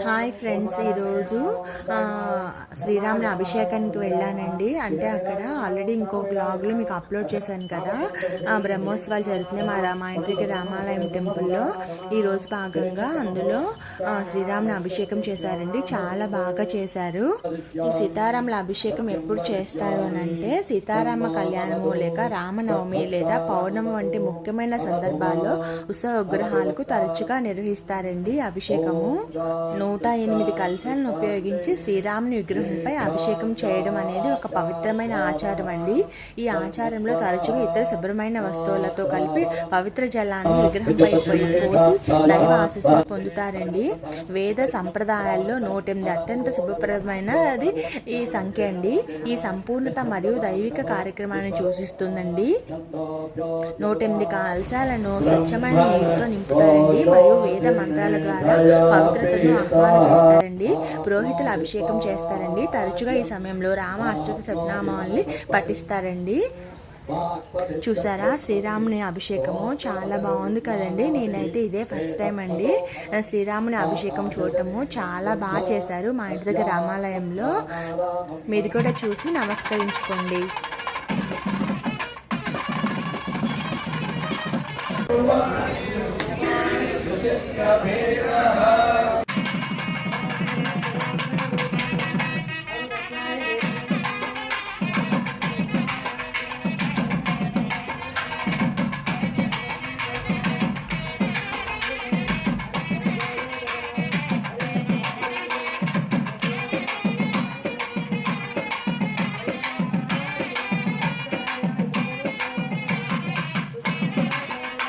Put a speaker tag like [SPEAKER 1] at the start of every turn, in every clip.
[SPEAKER 1] Hi friends, ఈరోజు శ్రీరాముని అభిషేకానికి వెళ్ళానండి. అంటే అక్కడ ఆల్రెడీ ఇంకో బ్లాగ్లో మీకు అప్లోడ్ చేశాను కదా. బ్రహ్మోత్సవాలు జరుగుతున్నాయి మా ఇంటి దగ్గర రామాలయం టెంపుల్లో. ఈరోజు భాగంగా అందులో శ్రీరాముని అభిషేకం చేశారండి. చాలా బాగా చేశారు. ఈ సీతారాముల అభిషేకం ఎప్పుడు చేస్తారు అని అంటే సీతారామ కళ్యాణము లేక రామనవమి లేదా పౌర్ణమి వంటి ముఖ్యమైన సందర్భాల్లో ఉత్సవ విగ్రహాలకు తరచుగా నిర్వహిస్తారండి అభిషేకము. 108 కలశాలను ఉపయోగించి శ్రీరాముని విగ్రహంపై అభిషేకం చేయడం అనేది ఒక పవిత్రమైన ఆచారం అండి. ఈ ఆచారంలో తరచుగా ఇతర శుభ్రమైన వస్తువులతో కలిపి పవిత్ర జలాన్ని విగ్రహంపై పోసి దైవ ఆశీస్సులు పొందుతారండి. వేద సంప్రదాయాల్లో 108 అత్యంత శుభప్రదమైనది ఈ సంఖ్య అండి. ఈ సంపూర్ణత మరియు దైవిక కార్యక్రమాన్ని సూచిస్తుందండి. 108 కలశాలను స్వచ్ఛమైన నీటితో నింపుతారండి మరియు వేద మంత్రాల ద్వారా పవిత్రతను ఆహ్వానం చేస్తారండి. పురోహితులు అభిషేకం చేస్తారండి. తరచుగా ఈ సమయంలో రామ అష్టోత్తర శతనామావళిని పఠిస్తారండి. చూసారా, శ్రీరాముని అభిషేకము చాలా బాగుంది కదండి. నేనైతే ఇదే ఫస్ట్ టైం అండి శ్రీరాముని అభిషేకం చూడటము. చాలా బాగా చేశారు మా ఇంటి దగ్గర రామాలయంలో. మీరు కూడా చూసి నమస్కరించుకోండి.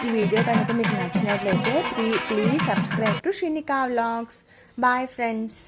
[SPEAKER 1] ఈ వీడియో కనుక మీకు నచ్చినట్లయితే please subscribe to Srinika vlogs. Bye friends.